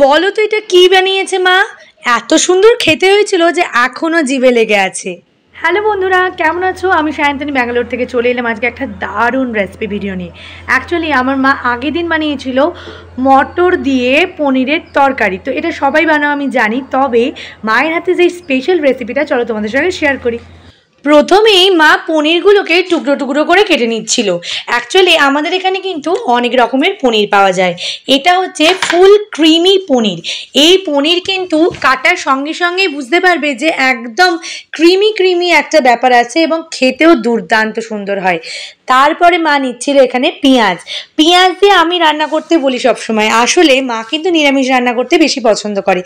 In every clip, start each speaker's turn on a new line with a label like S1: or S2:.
S1: বলো তো এটা কি বানিয়েছে মা? এত সুন্দর খেতে হয়েছিল যে এখনো জিভে লেগে আছে। হ্যালো বন্ধুরা, কেমন আছো? আমি সায়ন্তনী ব্যাঙ্গালোর থেকে চলে এলাম আজকে একটা দারুণ রেসিপি ভিডিও নিয়ে। অ্যাকচুয়ালি আমার মা আগের দিন বানিয়েছিল মটর দিয়ে পনিরের তরকারি। তো এটা সবাই বানাও আমি জানি, তবে মায়ের হাতে যে স্পেশাল রেসিপিটা চলো তোমাদের সঙ্গে শেয়ার করি। প্রথমেই মা পনিরগুলোকে টুকরো টুকরো করে কেটে নিচ্ছিল। অ্যাকচুয়ালি আমাদের এখানে কিন্তু অনেক রকমের পনির পাওয়া যায়। এটা হচ্ছে ফুল ক্রিমি পনির। এই পনির কিন্তু কাটার সঙ্গে সঙ্গেই বুঝতে পারবে যে একদম ক্রিমি ক্রিমি একটা ব্যাপার আছে এবং খেতেও দুর্দান্ত সুন্দর হয়। তারপরে মা নিচ্ছিল এখানে পেঁয়াজ। পেঁয়াজ দিয়ে আমি রান্না করতে বলি সবসময়, আসলে মা কিন্তু নিরামিষ রান্না করতে বেশি পছন্দ করে,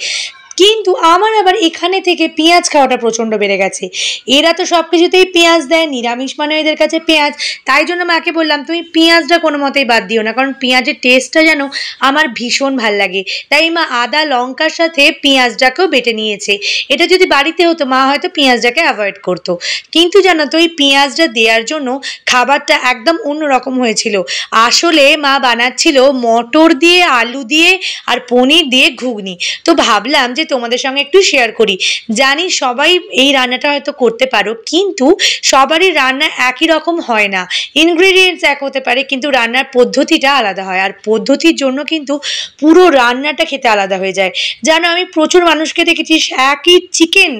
S1: কিন্তু আমার আবার এখানে থেকে পেঁয়াজ খাওয়াটা প্রচণ্ড বেড়ে গেছে। এরা তো সব কিছুতেই পেঁয়াজ দেয়, নিরামিষ মানে এদের কাছে পেঁয়াজ। তাই জন্য মাকে বললাম তুমি পেঁয়াজটা কোনো মতেই বাদ দিও না, কারণ পেঁয়াজের টেস্টটা যেন আমার ভীষণ ভাল লাগে। তাই মা আদা লঙ্কার সাথে পেঁয়াজটাকেও বেটে নিয়েছে। এটা যদি বাড়িতে হতো মা হয়তো পেঁয়াজটাকে অ্যাভয়েড করতো, কিন্তু জানো তো এই পেঁয়াজটা দেওয়ার জন্য খাবারটা একদম অন্যরকম হয়েছিল। আসলে মা বানাচ্ছিল মটর দিয়ে, আলু দিয়ে আর পনির দিয়ে ঘুগনি। তো ভাবলাম যে তোমাদের সঙ্গে একটু শেয়ার করি। জানি সবাই এই রান্নাটা হয়তো করতে পারো, কিন্তু সবারই রান্না একই রকম হয় না। ইনগ্রেডিয়েন্টস এক হতে পারে, কিন্তু রান্নার পদ্ধতিটা আলাদা হয়, আর পদ্ধতির জন্য কিন্তু পুরো রান্নাটা খেতে আলাদা হয়ে যায়। জানো আমি প্রচুর মানুষকে দেখেছি একই চিকেন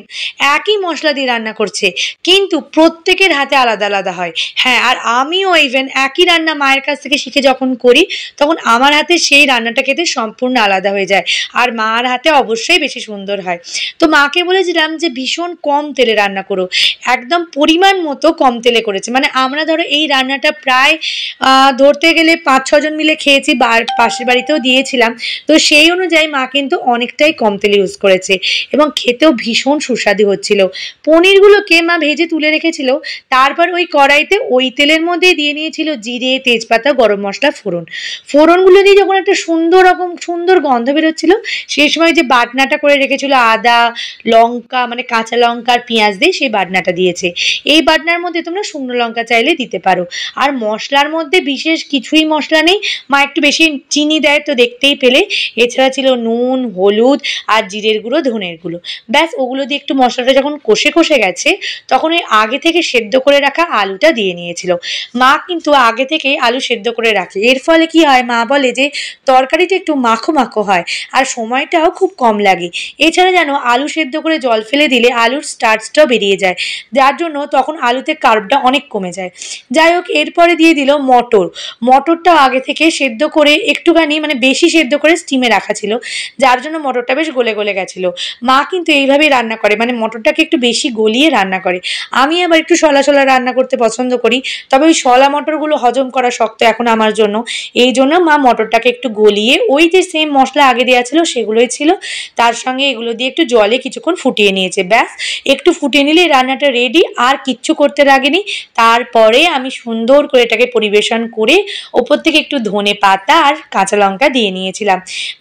S1: একই মশলা দিয়ে রান্না করছে, কিন্তু প্রত্যেকের হাতে আলাদা আলাদা হয়। হ্যাঁ, আর আমিও ইভেন একই রান্না মায়ের কাছ থেকে শিখে যখন করি, তখন আমার হাতে সেই রান্নাটা খেতে সম্পূর্ণ আলাদা হয়ে যায়, আর মার হাতে অবশ্যই বেশি সুন্দর হয়। তো মাকে বলেছিলাম যে ভীষণ কম তেলে রান্না করো, একদম পরিমাণ মতো কম তেলে করেছে। মানে আমরা ধরো এই রান্নাটা প্রায় ধরতে গেলে 5-6 জন মিলে খেয়েছি, পাশের বাড়িতেও দিয়েছিলাম। তো সেই অনুযায়ী মা কিন্তু অনেকটাই কম তেল ইউজ করেছে এবং খেতেও ভীষণ সুস্বাদু হচ্ছিল। পনিরগুলোকে মা ভেজে তুলে রেখেছিল, তারপর ওই কড়াইতে ওই তেলের মধ্যে দিয়ে নিয়েছিল জিরে, তেজপাতা, গরম মশলা, ফোড়নগুলো দিয়ে যখন একটা সুন্দর গন্ধ বেরোচ্ছিল, সেই সময় যে বাটনাটা করে রেখেছিল আদা লঙ্কা, মানে কাঁচা লঙ্কা আর পেঁয়াজ দিয়ে সেই বাটনাটা দিয়েছে। এই বাটনার মধ্যে তোমরা শুকনো লঙ্কা চাইলে দিতে পারো। আর মশলার মধ্যে বিশেষ কিছুই মশলা নেই, মা একটু বেশি চিনি দেয় তো দেখতেই পেলে। এছাড়া ছিল নুন, হলুদ আর জিরের গুঁড়ো, ধনের গুঁড়ো। ব্যাস, ওগুলো দিয়ে একটু মশলাটা যখন কষে গেছে, তখন ওই আগে থেকে সেদ্ধ করে রাখা আলুটা দিয়ে নিয়েছিল। মা কিন্তু আগে থেকে আলু সেদ্ধ করে রাখে, এর ফলে কি হয় মা বলে যে তরকারিটা একটু মাখো মাখো হয় আর সময়টাও খুব কম লাগে। এছাড়া জানো আলু সেদ্ধ করে জল ফেলে দিলে আলুর স্টার্চটাও বেরিয়ে যায়, যার জন্য তখন আলুতে কার্বটা অনেক কমে যায়। যাই হোক, এরপরে দিয়ে দিল মটরটা আগে থেকে সেদ্ধ করে একটুখানি মানে বেশি সেদ্ধ করে স্টিমে রাখা ছিল, যার জন্য মটরটা বেশ গলে গলে গেছিলো। মা কিন্তু এইভাবেই রান্না করে, মানে মটরটাকে একটু বেশি গলিয়ে রান্না করে। আমি আবার একটু শলা রান্না করতে পছন্দ করি, তবে ওই শলা মটরগুলো হজম করা শক্ত এখন আমার জন্য। এই জন্য মা মটরটাকে একটু গলিয়ে ওই যে সেম মশলা আগে দেওয়া ছিল সেগুলোই ছিল, তার সঙ্গে এগুলো দিয়ে একটু জলে কিছুক্ষণ ফুটিয়ে নিয়েছে। ব্যাস, একটু ফুটিয়ে নিলে রান্নাটা রেডি, আর কিচ্ছু করতে লাগেনি। তারপরে আমি সুন্দর করে এটাকে পরিবেশন করে ওপর থেকে একটু ধনে পাতা আর কাঁচা লঙ্কা দিয়ে নিয়েছিলাম।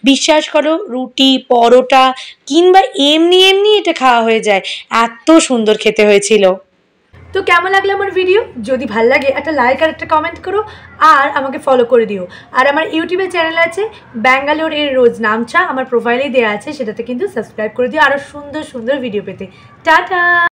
S1: বিশ্বাস করো রুটি, পরোটা কিংবা এমনি এটা খাওয়া হয়ে যায়, এত সুন্দর খেতে হয়েছিল। তো কেমন লাগলো আমার ভিডিও? যদি ভালো লাগে একটা লাইক আর একটা কমেন্ট করো, আর আমাকে ফলো করে দিও। আর আমার ইউটিউবে চ্যানেল আছে ব্যাঙ্গালোর এর রোজ নামচা, আমার প্রোফাইলেই দেওয়া আছে, সেটাতে কিন্তু সাবস্ক্রাইব করে দিও আরও সুন্দর ভিডিও পেতে। টাটা।